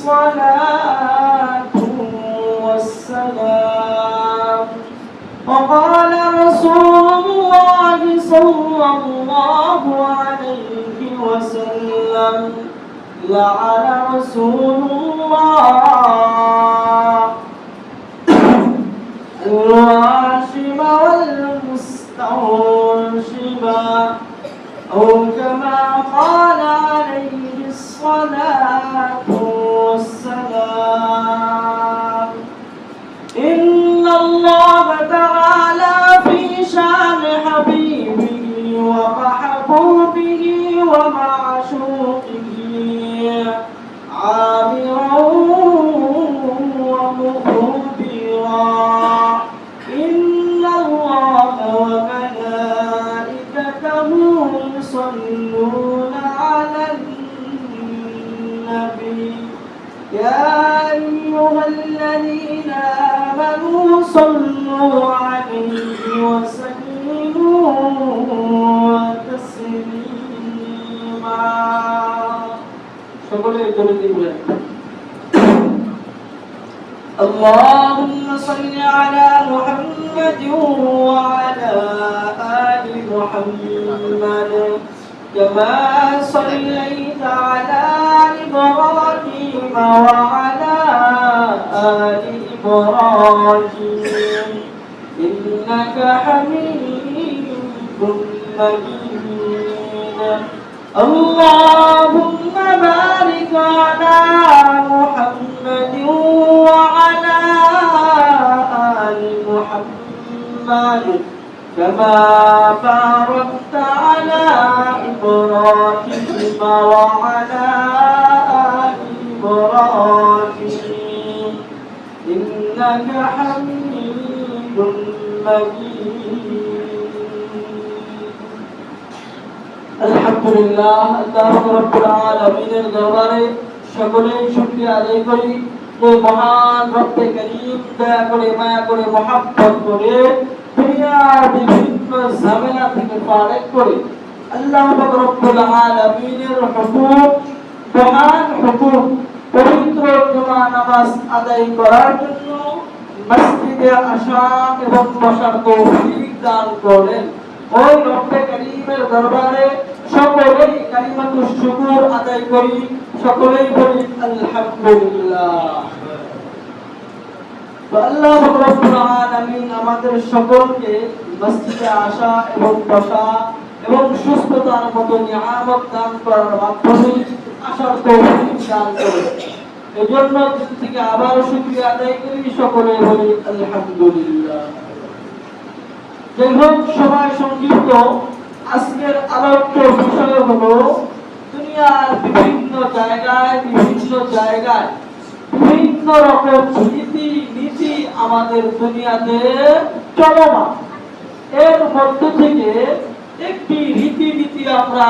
الصلاة والسلام. وقال رسول الله صلى الله عليه وسلم: لعن رسول الله الواشم والمستوشم، أو كما قال عليه الصلاة والسلام. إن الله تعالى في شان حبيبه ومحبوبه ومعشوقه عامرا ومخبرا: إن الله وملائكته يصلون على النبي يا أيها الذين آمنوا صلوا عليه وسلموا تسليما. اللهم صل على محمد وعلى آل محمد كما صليت على إبراهيم وعلى آل إبراهيم إنك حميد مجيد. اللهم بارك على محمد وعلى آل محمد كما باركت على إبراهيم وعلى آل إبراهيم إنك حميد مجيد. আলহামদুলিল্লাহ, আল্লাহ রাব্বুল আলামিনের দরবারে সকলেই শুকরিয়া আদায় করি। ওই মহান রব্বে করিম দয়া করে, মায়া করে, মহব্বত করে দুনিয়ার বিভিন্ন ঝামেলা থেকে ফারেক করে আল্লাহ রাব্বুল আলামিনের হুকুম, মহান হুকুম পবিত্র জুমা নামাজ আদায় করার জন্য মসজিদে আসা এবং বসার তৌফিক দান করেন। ওই রব্বে করিমের দরবারে সকলেই কালিমাতুশ শুকর আদায় করি, সকলেই বলি আলহামদুলিল্লাহ। তো আল্লাহ রাব্বুল আলামিন আমাদের সকলকে মসজিদে আসা এবং বসা এবং সুস্থতার মতো নিয়ামত দান করার মাধ্যমে আসার তৌফিক দান করেন। এজন্য দিল থেকে আবার শুকরিয়া আদায় করি, সকলেই বলি আলহামদুলিল্লাহ। যাই হোক, সময় সংক্ষিপ্ত, আজকের আলোচ্য বিষয় হলো দুনিয়ার বিভিন্ন জায়গায় বিভিন্ন রকম রীতি নীতি আমাদের দুনিয়াতে চলমান। এর মধ্যে থেকে একটি রীতিনীতি আমরা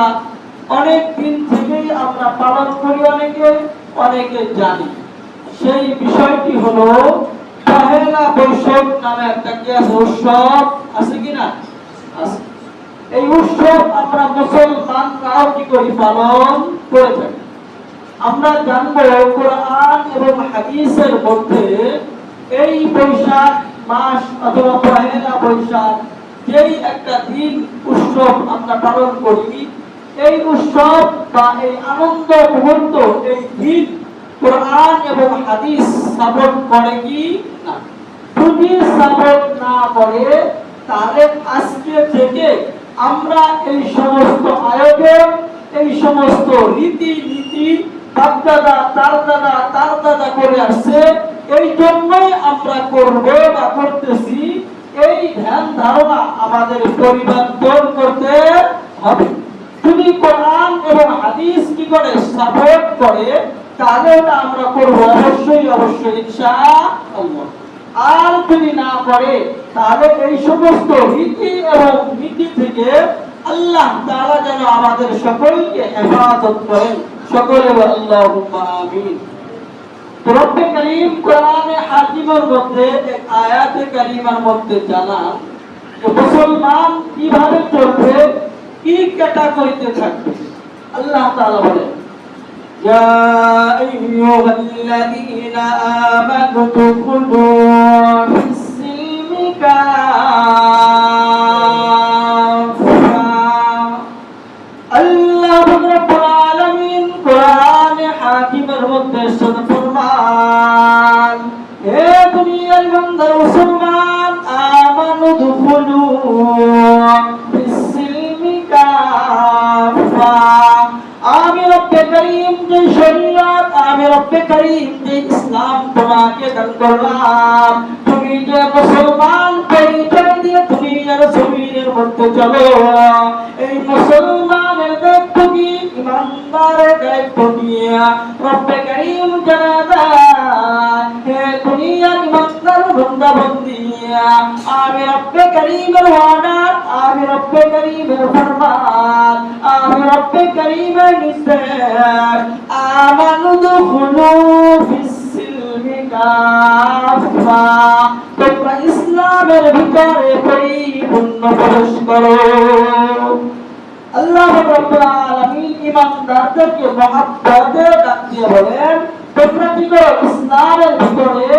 অনেক দিন থেকেই আমরা পালন করি, অনেকে জানি। সেই বিষয়টি হলো পহেলা বৈশাখ নামে একটা কি আছে, উৎসব আছে কিনা? আছে। এই উৎসব আমরা মুসলমানরাও কি করি, পালন করে থাকি। আমরা জানবো কোরআন এবং হাদিসের মধ্যে এই বৈশাখ মাস অথবা পহেলা বৈশাখ যেই একটা দিন উৎসব আমরা পালন করি, এই উৎসব বা এই আনন্দ মুহূর্ত, এই দিন কোরআন এবং হাদিস সাপোর্ট করে কি না? যদি সাপোর্ট না করে তাহলে আজকে থেকে আমরা এই সমস্ত আয়োজন, এই সমস্ত রীতি নীতি বাপদাদা তার দাদা করে আসছে, এই জন্যই আমরা করব বা করতেছি, এই ধ্যান ধারণা আমাদের পরিবর্তন করতে হবে। যদি কোরআন এবং হাদিস কি করে, সাপোর্ট করে, তাহলে আমরা করব অবশ্যই ইনশাআল্লাহ। আর যদি না করে তাহলে এই সমস্ত রীতি এবং নীতি থেকে আল্লাহ তাআলা যেন আমাদের সকলকে হেফাজত করেন। সকলে আল্লাহুম্মা আমিন। রব্বে করিম কোরআনে হাকিমের মধ্যে এক আয়াতে কারিমার মধ্যে জানান যে মুসলমান কিভাবে চলবে, কি ক্যাটাগরিতে থাকবে। আল্লাহ তাআলা বলেন, ইয়া আইয়ুহাল্লাযীনা আমানু দুখুলু ফিস-সিলমি কাফা। আল্লাহ রাব্বুল আলামিন কোরআনে হাকিমের মধ্যে ফরমান, হে দুনিয়ার বান্দা মুসলমান, আমানু দুখুলু ফিস-সিলমি কাফা। আমি রব্বে করিম যে শরীয়ত, আমি রব্বে করিম যে ইসলাম তোমাকে দান করলাম, তুমি যে মুসলমান পরিচয় দিয়ে তুমি আর জমিনের মধ্যে চলো, এই মুসলমানের দায়িত্ব কি, ইমানদারের দায়িত্ব কি? রব্বে করিম জানা দেয়, হে দুনিয়ার ইমানদার বান্দা বান্দি, আমি রব্বে করিমের ওয়াদা, আমি রব্বে করিমের ফরমান, আমি রব্বে করিমের নির্দেশ, আমানু দুখুলু ফিস-সিলমি কাফা। তোমরা ইসলামের ভিতরে পরিপূর্ণ প্রবেশ করো। আল্লাহ রাব্বুল আলামিন ইমানদারদেরকে মহব্বতে ডাক দিয়ে বলেন, তোমরা কি করো, ইসলামের ভিতরে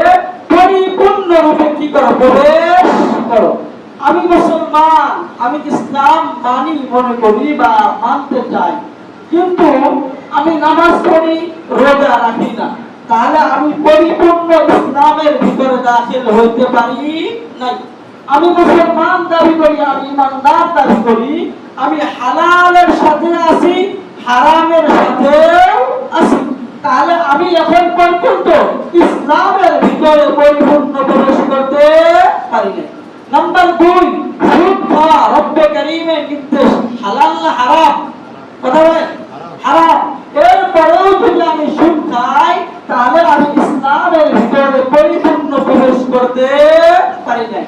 পরিপূর্ণ রূপে কি করো, প্রবেশ করো। আমি মুসলমান, আমি ইসলাম মানি, মনে করি বা মানতে চাই, কিন্তু আমি নামাজ পড়ি, রোজা রাখি না, তাহলে আমি পরিপূর্ণ ইসলামের ভিতরে দাখিল হইতে পারি নাই। আমি মুসলমান দাবি করি, আমি ইমানদার দাবি করি, আমি হালালের সাথে আছি, হারামের সাথে আছি, তাহলে আমি এখন পর্যন্ত ইসলামের ভিতরে পরিপূর্ণ প্রবেশ করতে পারি না। নাম্বার 2, সুদ খাওয়া রব্বে করিমের নির্দেশ, হালাল না হারাম? কথা বলেন, হারাম। এরপরেও যদি আমি সুদ খাই, তাহলে আমি ইসলামের ভিতরে পরিপূর্ণ প্রবেশ করতে পারি না।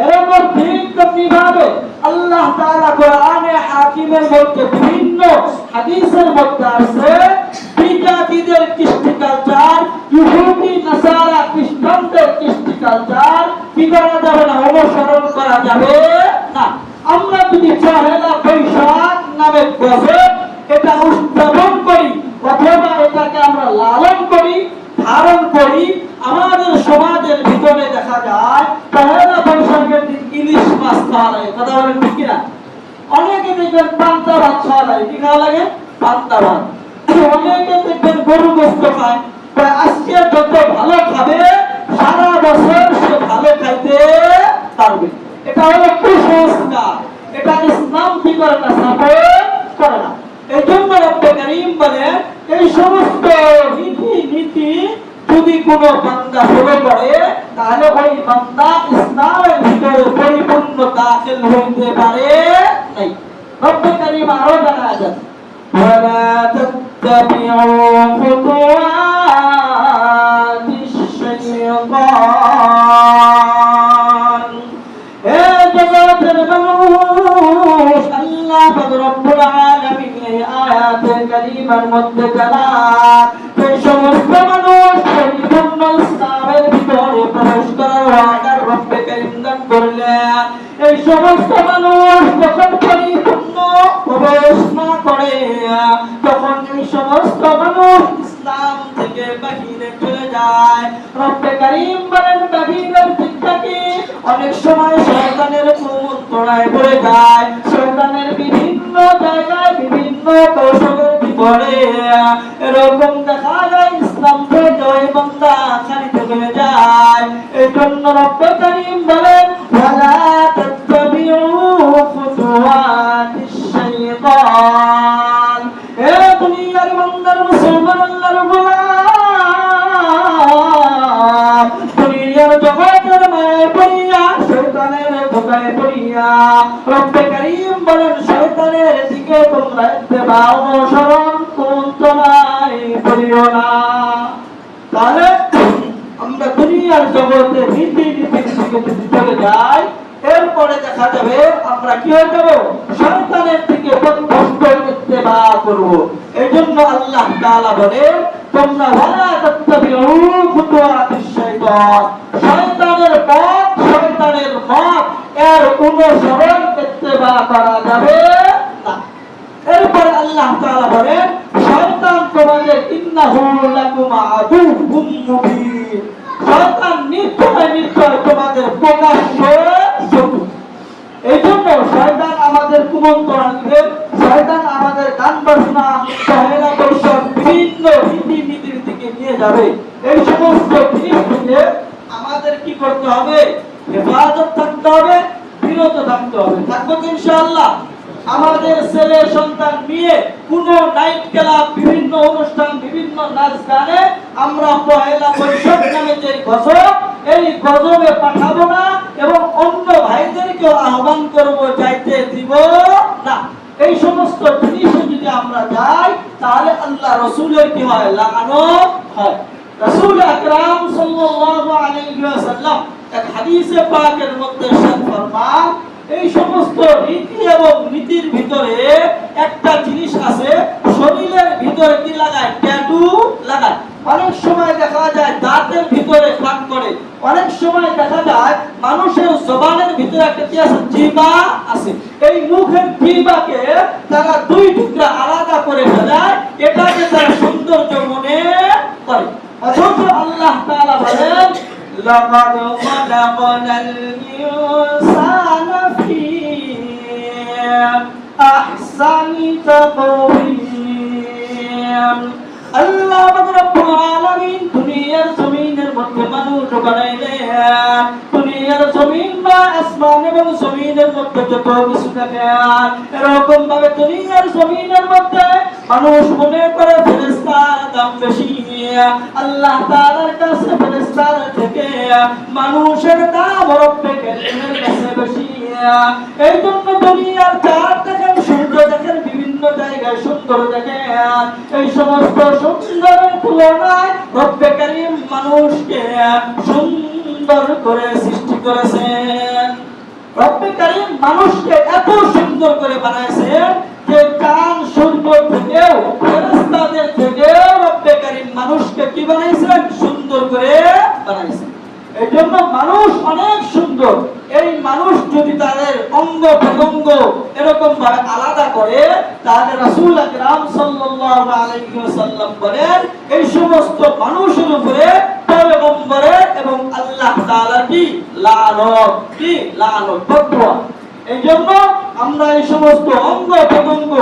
এরপর ঠিক তেমনিভাবে আল্লাহ তাআলা কোরআনে হাকিমের মধ্যে বিভিন্ন হাদিসের মধ্যে আছে, বিজাতিদের কৃষ্টি কালচার, ইহুদি নাসারা খ্রিস্টানদের কৃষ্টি কালচার কি করা যাবে না, অনুসরণ করা যাবে না। আমরা যদি পহেলা বৈশাখ নামে গজব এটা উদযাপন করি, অথবা এটাকে আমরা লালন করি, ধারণ করি, আমাদের সমাজের ভিতরে দেখা যায় পহেলা বৈশাখের দিন ইলিশ মাছ খাওয়া লাগে। কথা বলেন ঠিক কিনা? অনেকে দেখবেন পান্তা ভাত খাওয়া লাগে। কি খাওয়া লাগে? পান্তা ভাত। অনেকে দেখবেন গরু গোশত খায়। আজকে যত ভালো খাবে, সারা বছর সে ভালো খাইতে পারবে। এটা হলো কুসংস্কার, এটা ইসলাম কি করে না, সাপোর্ট করে না। এই জন্য রব্বে করিম বলে, এই সমস্ত রীতি নীতি যদি কোনো বান্দা ফলো করে, তাহলে ওই বান্দা ইসলামের ভিতরে পরিপূর্ণ দাখিল হইতে পারে নাই। রব্বে করিম আরো জানাচ্ছেন, ওয়ালা তাত্তাবিউ খুতুওয়াতিশ শাইতান। হে জগতের মানুষ, আল্লাহ রব্বুল আলামিন এই আয়াতে কারিমার মধ্যে জানান, এই সমস্ত মানুষ পরিপূর্ণ ইসলামের ভিতরে প্রবেশ করার ওয়াদা রব্বে করিম দান করলেন। এই সমস্ত মানুষ যখন পরিপূর্ণ প্রবেশ না করে, তখন এই সমস্ত মানুষ ইসলাম থেকে বাহিরে চলে যায়। রব্বে করিম বলেন, বাহিরের দিকটা কি? অনেক সময় শয়তানের কুমন্ত্রণায় পড়ে যায়, শয়তানের বিভিন্ন জায়গায় বিভিন্ন কৌশলের ভিতরে এরকম দেখা যায় ইসলাম থেকে ওই বান্দা খালিতে হয়ে যায়। এই জন্য রব্বে করিম বলেন, ওয়ালা তাত্তাবিউ খুতুওয়াতিশ শাইতান। হে দুনিয়ার বান্দার মুসলমান আল্লাহর গোলাম, দুনিয়ার জগতের মায়ায় পড়িয়া, শয়তানের ধোঁকায় পড়িয়া রব্বে করিম বলেন, শয়তানের দিকে তোমরা ইত্তেবা অনুসরণ কুন্তনায় করিও না। তাহলে আমরা দুনিয়ার জগতে রীতি নীতির দিকে যদি চলে যাই, এরপরে দেখা যাবে আমরা কি হয়ে যাব, শয়তানের দিকে পথভ্রষ্ট ইত্তেবা করব। এই জন্য আল্লাহ তাআলা বলেন, তোমরা ওয়ালা তাত্তাবিউ খুতুওয়াতিশ শাইতান, শয়তানের পথ, শয়তানের মত এর অনুসরণ ইত্তেবা করা যাবে না। এরপর আল্লাহ তাআলা বলেন, শয়তান তোমাদের ইন্নাহু লাকুম আদুউম মুবিন। শয়তান নিশ্চয় তোমাদের প্রকাশ্য শত্রু। এই জন্য শয়তান আমাদের কুমন্ত্রণা দিবে, শয়তান আমাদের গান বাজনা, পহেলা বৈশাখ বিভিন্ন রীতিনীতির দিকে নিয়ে যাবে। এই সমস্ত জিনিস থেকে আমাদের কি করতে হবে? হেফাজত থাকতে হবে, বিরত থাকতে হবে। থাকবো তো ইনশাআল্লাহ? আমাদের ছেলে সন্তান নিয়ে কোন নাইট ক্লাব, বিভিন্ন অনুষ্ঠান, বিভিন্ন নাচ গানে আমরা পহেলা বৈশাখ নামে যে গজব, এই গজবে পাঠাবো না এবং অন্য ভাইদেরকে আহ্বান করব, যাইতে দিব না। এই সমস্ত জিনিসে যদি আমরা যাই তাহলে আল্লাহ রাসূলের কি হয়? লানত হয়। রাসূল আকরাম সাল্লাল্লাহু আলাইহি ওয়াসাল্লাম এক হাদিসে পাকের মধ্যে ইরশাদ ফরমান, এই সমস্ত রীতি এবং নীতির ভিতরে একটা জিনিস আছে, শরীরের ভিতরে কি লাগায়? ট্যাটু লাগায়। অনেক সময় দেখা যায় দাঁতের ভিতরে কান করে, অনেক সময় দেখা যায় মানুষের জবানের ভিতরে একটা কি আছে? জিহ্বা আছে। এই মুখের জিহ্বাকে তারা দুই টুকরা আলাদা করে ফেলায়, এটাকে তারা সৌন্দর্য মনে করে। অথচ আল্লাহ তাআলা বলেন, লাকাদ খালাকনাল ইনসানা ফি আহসানি তাকওয়িম। আল্লাহ রাব্বুল আলামিন দুনিয়ার জমিনের মধ্যে মানুষ বানাইলেন। দুনিয়ার জমিন বা আসমান এবং জমিনের মধ্যে যত কিছু দেখেন, এরকম ভাবে দুনিয়ার জমিনের মধ্যে মানুষ মনে করে ফেরেশতার দাম বেশি। আল্লাহ তাআলার কাছে ফেরেশতার থেকে মানুষের দাম রব্বুল কারীমের কাছে বেশি। এই জন্য দুনিয়ার চাঁদ দেখেন, সূর্য দেখেন, বিভিন্ন জায়গায় সুন্দর দেখেন, এই সমস্ত সুন্দরের তুলনায় রব্বুল কারীম মানুষকে সুন্দর করে সৃষ্টি করেছেন। রব্বুল কারীম মানুষকে এত সুন্দর করে বানাইছেন যে চাঁদ সূর্য থেকেও, ফেরেশতাদের থেকেও রব্বুল কারীম মানুষকে কি বানাইছেন? সুন্দর করে বানাইছেন। এই জন্য মানুষ অনেক সুন্দর। এই মানুষ যদি তাদের অঙ্গ প্রত্যঙ্গ এরকম ভাবে আলাদা করে, তাহলে রাসূল আকরাম সাল্লাল্লাহু আলাইহি ওয়াসাল্লাম বলেন, এই সমস্ত মানুষের উপরে পয়গম্বরের এবং আল্লাহ তাআলার কি লানত, কি লানত, বদদুয়া। এই জন্য আমরা এই সমস্ত অঙ্গ প্রত্যঙ্গ,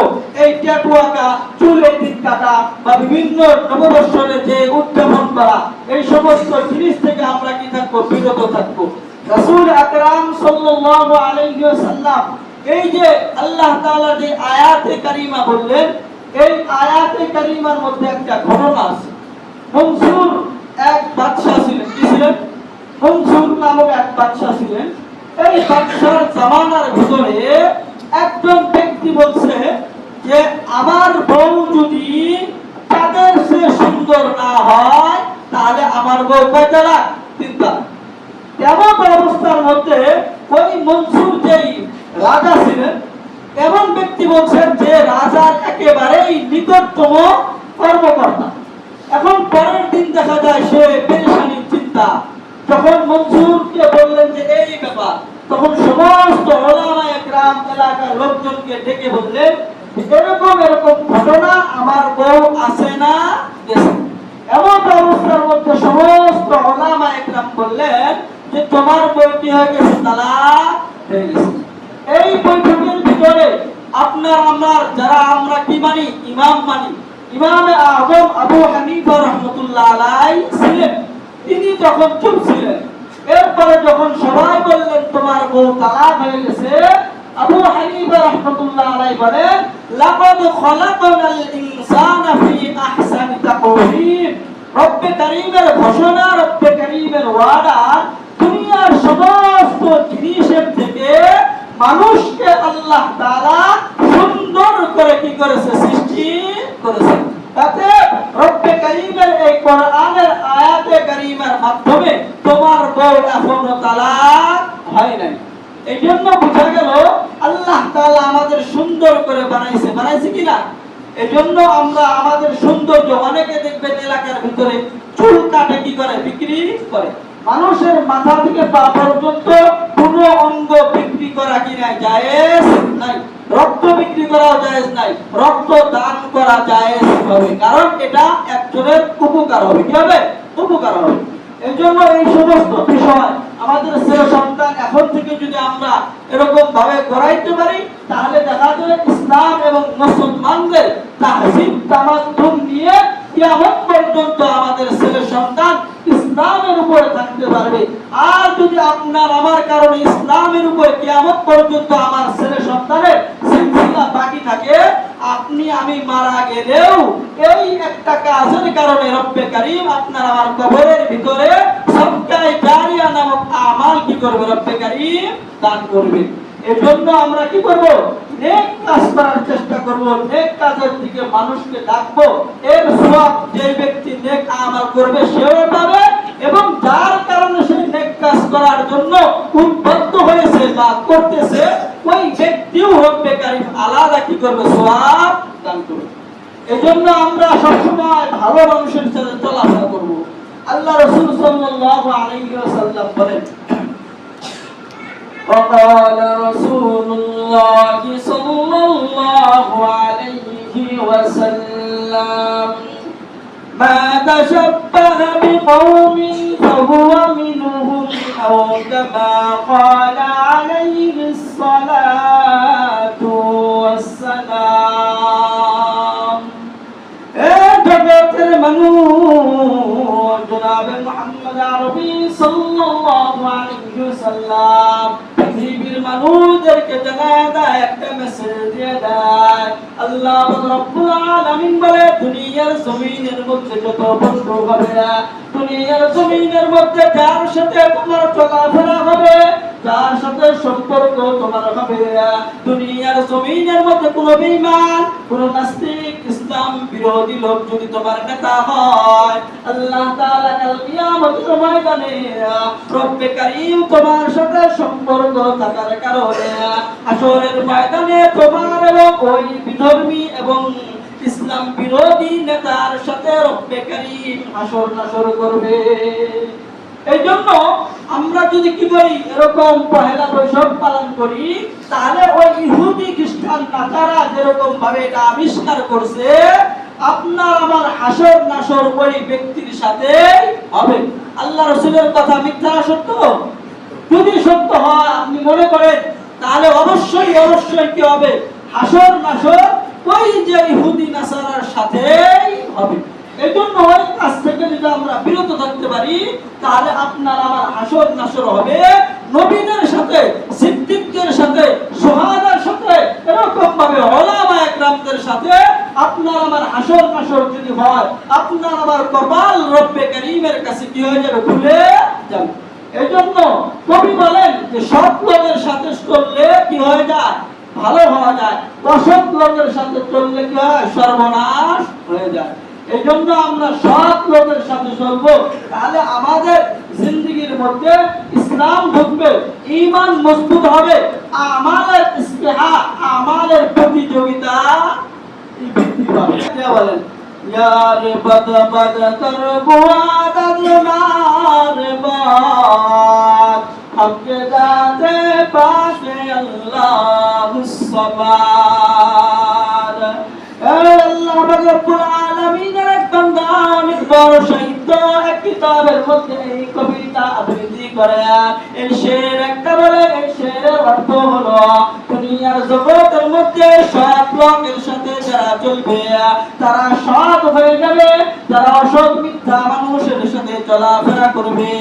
এই ট্যাটু আঁকা, চুল এডিট কাটা বা বিভিন্ন নববর্ষের যে উদযাপন করা, এই সমস্ত জিনিস থেকে আমরা কি থাকবো? বিরত থাকবো। রাসূল আকরাম সাল্লাল্লাহু আলাইহি ওয়াসাল্লাম এই যে আল্লাহ তাআলা যে আয়াতে কারিমা বললেন, এই আয়াতে কারিমার মধ্যে একটা ঘটনা আছে। মনসুর এক বাদশা ছিলেন। কি ছিলেন? মনসুর নামক এক বাদশা ছিলেন। এই বাদশার জামানার ভিতরে একজন ব্যক্তি বলছে যে আমার বউ যদি তাদের সে সুন্দর না হয় তাহলে আমার বউ কয় তালাক? 3 তালাক। এমন অবস্থার মধ্যে ওই মনসুর যেই রাজা ছিলেন, এমন ব্যক্তি বলছেন যে রাজার একেবারেই নিকটতম কর্মকর্তা। এখন পরের দিন দেখা যায় সে পেরেশানির চিন্তা। যখন মনসুরকে বললেন যে এই ব্যাপার, তখন সমস্ত উলামায়ে কেরাম এলাকার লোকজনকে ডেকে বললেন, এরকম এরকম ঘটনা আমার বউ আছে না গেছে। এমন অবস্থার মধ্যে সমস্ত উলামায়ে কেরাম বললেন যে তোমার বউ কি হয়ে গেছে? তালাক হয়ে গেছে। এই বৈঠকের ভিতরে আপনার আমার যারা আমরা কি মানি? ইমাম মানি। ইমামে আযম আবু হানিফা রাহমাতুল্লাহ আলাইহি ছিলেন। তিনি যখন চুপ ছিলেন, এরপরে যখন সবাই বললেন তোমার বউ তালাক হয়ে গেছে, আবু হানিফা রাহমাতুল্লাহ আলাইহি বলেন, লাকাদ খালাকনাল ইনসানা ফি আহসানি তাকওয়িম। রব্বে কারীমের ঘোষণা, রব্বে কারীমের ওয়াদা, দুনিয়ার সমস্ত জিনিসের থেকে মানুষকে আল্লাহ তাআলা সুন্দর করে কি করেছে? সৃষ্টি করেছে। তাতে রব্বে কারীমের এই কোরআনের আয়াতে কারীমার মাধ্যমে তোমার বউ এখনো তালাক হয় নাই। এই জন্য বোঝা গেল আল্লাহ তাআলা আমাদের সুন্দর করে বানাইছে। বানাইছে কিনা? এই জন্য আমরা আমাদের সৌন্দর্য, অনেকে দেখবেন এলাকার ভিতরে চুল কাটে, কি করে? বিক্রি করে। মানুষের মাথা থেকে পা পর্যন্ত পুরো অঙ্গ বিক্রি করা কি নাই? জায়েজ নাই। রক্ত বিক্রি করা জায়েজ নাই, রক্ত দান করা জায়েজ হবে, কারণ এটা একজনের উপকার হবে। কি হবে? উপকার হবে। এই জন্য এই সমস্ত বিষয় আমাদের ছেলে সন্তান এখন থেকে যদি আমরা এরকম ভাবে গড়াইতে পারি, তাহলে দেখা যাবে ইসলাম এবং মুসলমানদের তাহজিব তামাদ্দুন নিয়ে কিয়ামত পর্যন্ত আমাদের ছেলে সন্তান ইসলামের উপরে থাকতে পারবে। আর যদি আপনার আমার কারণে ইসলামের উপরে কিয়ামত পর্যন্ত আমার ছেলে সন্তানের সিলসিলা বাকি থাকে, আপনি আমি মারা গেলেও এই একটা কাজের কারণে রব্বে কারীম আপনার আমার কবরের ভিতরে সদকায়ে জারিয়া নামক আমাল কি করবে? রব্বে কারীম দান করবে। এজন্য আমরা কি করব? নেক কাজ করার চেষ্টা করব, নেক কাজের দিকে মানুষকে ডাকবো। এর সওয়াব যে ব্যক্তি নেক আমল করবে সেও পাবে, এবং যার কারণে সেই নেক কাজ করার জন্য উদ্বুদ্ধ হয়েছে বা করতেছে ওই ব্যক্তিও রব্বে কারীম আলাদা কি করবে? সওয়াব দান করবে। এজন্য আমরা সবসময় ভালো মানুষের সাথে চলাফেরা করব। আল্লাহ রাসূল সাল্লাল্লাহু আলাইহি ওয়াসাল্লাম বলেন, وقال رسول الله صلى الله عليه وسلم ما تشبه بقوم فهو منهم أو كما قال عليه الصلاة والسلام জগতের মানুষ জনাবে মুহাম্মদ আরবি সাল্লাল্লাহু আলাইহি ওয়াসাল্লাম পৃথিবীর মানুষদেরকে জানায় দেয়, একটা মেসেজ দিয়ে দেয়। আল্লাহ রাব্বুল আলামিন বলে, দুনিয়ার জমিনের মধ্যে যত বন্ধু হবে, দুনিয়ার জমিনের মধ্যে যার সাথে তোমার চলাফেরা হবে, যার সাথে সম্পর্ক তোমার হবে, দুনিয়ার জমিনের মধ্যে কোন বেঈমান, কোন নাস্তিক, ইসলাম বিরোধী লোক যদি তোমার নেতা হয়, আল্লাহ তাআলা কাল কিয়ামতের ময়দানে রব্বে কারীম তোমার সাথে সম্পর্ক থাকার কারণে হাশরের ময়দানে তোমার এবং ওই বিধর্মী এবং ইসলাম বিরোধী নেতার সাথে রব্বে কারীম হাশর নাশর করবে। এই জন্য আমরা যদি কি করি, এরকম পহেলা বৈশাখ পালন করি, তাহলে ওই ইহুদি খ্রিস্টান নেতারা যেরকম ভাবে এটা আবিষ্কার করছে, আপনার আমার হাশর নাশর ওই ব্যক্তির সাথে হবে। আল্লাহ রাসূলের কথা মিথ্যা সত্য? যদি সত্য হয় আপনি মনে করেন, তাহলে অবশ্যই অবশ্যই কি হবে? হাশর নাশর ওই যে ইহুদি নাসারার সাথেই হবে। এজন্য ওই কাজ থেকে যদি আমরা বিরত থাকতে পারি, তাহলে আপনার আমার হাশর নাশর হবে নবীদের সাথে, সিদ্দিকদের সাথে, শুহাদার সাথে, এরকম ভাবে উলামা একরামদের সাথে আপনার আমার হাশর নাশর যদি হয়, আপনার আমার কপাল রব্বে কারীমের কাছে কি হয়ে যাবে? খুলে যাবে। এজন্য কবি বলেন যে সৎ লোকের সাথে চললে কি হয়ে যায়? ভালো হওয়া যায়। অসৎ লোকের সাথে চললে কি হয়? সর্বনাশ হয়ে যায়। এই জন্য আমরা সৎ লোকের সাথে চলবো, তাহলে আমাদের জিন্দেগির মধ্যে ইসলাম ঢুকবে, ঈমান মজবুত হবে, আমালের ইস্তিহা, আমালের প্রতিযোগিতা বৃদ্ধি পাবে। বলেন यार बद बद कर बुआद मार बात हमके दाते पासे अल्लाह सबार। अल्लाह रब्बुल आलामीনের এক বান্দা অনেক বড় সাহিত্য এক কিতাবের মধ্যে এই কবিতা আবৃত্তি করে। এই শের একটা বলে, এই শেরের অর্থ হলো দুনিয়ার জগতের মধ্যে সৎ লোকের সাথে যারা চলবে তারা সৎ হয়ে যাবে, যারা অসৎ মিথ্যা মানুষের সাথে চলাফেরা করবে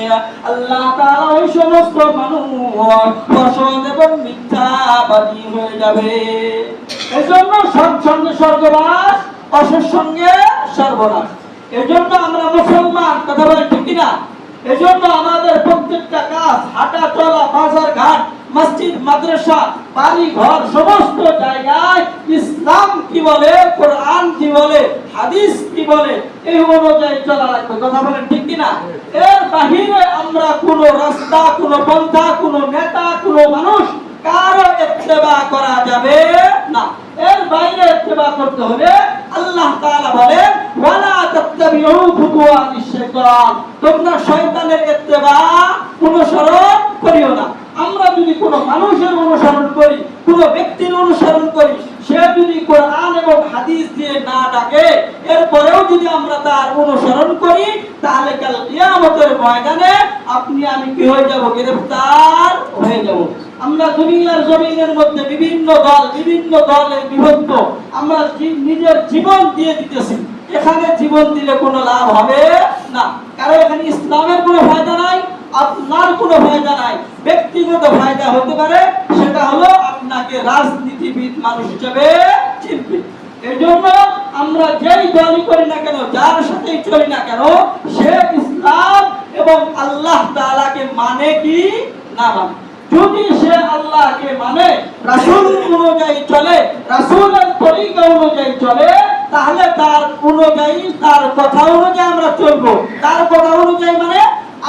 আল্লাহ তাআলা ওই সমস্ত মানুষ অসৎ এবং মিথ্যাবাদী হয়ে যাবে। এজন্য সৎ সঙ্গে স্বর্গবাস, অসৎ সঙ্গে সর্বনাশ। এজন্য আমরা মুসলমান, কথা বলেন ঠিক কিনা? এজন্য আমাদের প্রত্যেকটা কাজ, হাঁটা চলা, বাজার ঘাট, মসজিদ, মাদ্রাসা, বাড়ি ঘর, সমস্ত জায়গায় ইসলাম কি বলে, কোরআন কি বলে, হাদিস কি বলে, এই অনুযায়ী চলা লাগবে। কথা বলেন ঠিক কিনা? এর বাহিরে আমরা কোনো রাস্তা, কোনো পন্থা, কোনো নেতা, কোনো মানুষ কারো ইত্তেবা করা যাবে না। এর বাইরে ইত্তেবা করতে হলে আল্লাহ তাআলা বলেন ওয়ালা তাত্তাবিউ খুতুওয়াতিশ শাইতান, তোমরা শয়তানের ইত্তেবা অনুসরণ করিও না। আমরা যদি কোনো মানুষের অনুসরণ করি, কোনো ব্যক্তির অনুসরণ করি, সে যদি কোরআন এবং হাদিস দিয়ে না ডাকে, এরপরেও যদি আমরা তার অনুসরণ করি, তাহলে কাল কিয়ামতের ময়দানে আপনি আমি কি হয়ে যাব? গ্রেফতার হয়ে যাব। আমরা দুনিয়ার জমিনের মধ্যে বিভিন্ন দলে বিভক্ত, আমরা নিজের জীবন দিয়ে দিতেছি। এখানে জীবন দিলে কোনো লাভ হবে না, কারণ এখানে ইসলামের কোনো ফায়দা নাই, আপনার কোনো ফায়দা নাই। ব্যক্তিগত ফায়দা হতে পারে, সেটা হলো আপনাকে রাজনীতিবিদ মানুষ হিসেবে চিনবে। এই জন্য আমরা যেই দলই করি না কেন, যার সাথেই চলি না কেন, সে ইসলাম এবং আল্লাহ তাআলাকে মানে কি না মানে। যদি সে আল্লাহকে মানে, রাসূল অনুযায়ী চলে, রাসূলের তরিকা অনুযায়ী চলে, তাহলে তার অনুযায়ী, তার কথা অনুযায়ী আমরা চলবো। তার কথা অনুযায়ী মানে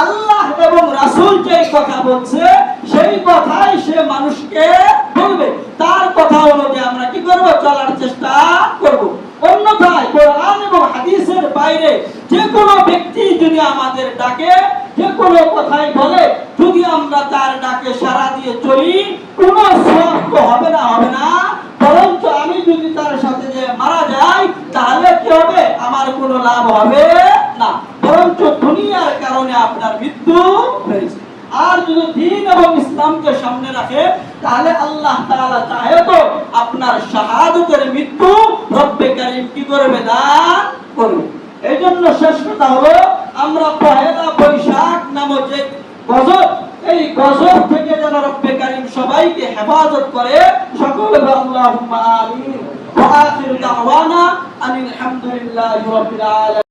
আল্লাহ এবং রাসূল যেই কথা বলছে সেই কথাই সে মানুষকে বলবে। তার কথা অনুযায়ী আমরা কি করব? চলার চেষ্টা করব। অন্যথায় কোরআন এবং হাদিসের বাইরে যে কোনো ব্যক্তি যদি আমাদের ডাকে, যে কোনো কথাই বলে, যদি আমরা তার ডাকে সাড়া দিয়ে চলি, কোনো সওয়াব তো হবে না, বরঞ্চ আমি যদি তার সাথে যে মারা যাই, তাহলে কি হবে? আমার কোনো লাভ হবে না, বরঞ্চ দুনিয়ার কারণে আপনার মৃত্যু হয়েছে। আর যদি দ্বীন এবং ইসলামকে সামনে রাখে, তাহলে আল্লাহ তাআলা চাহে তো আপনার শাহাদাতের মৃত্যু রব্বে কারীম কি করবে? দান করবে। এই জন্য শেষ কথা হলো, আমরা পহেলা বৈশাখ নামক যে গজব, এই গজব থেকে যেন রব্বে কারীম সবাইকে হেফাজত করে। সকলে আল্লাহুম্মা আমিন। ওয়া আখিরু দাওয়ানা আনিল হামদুলিল্লাহি রাব্বিল আলামিন।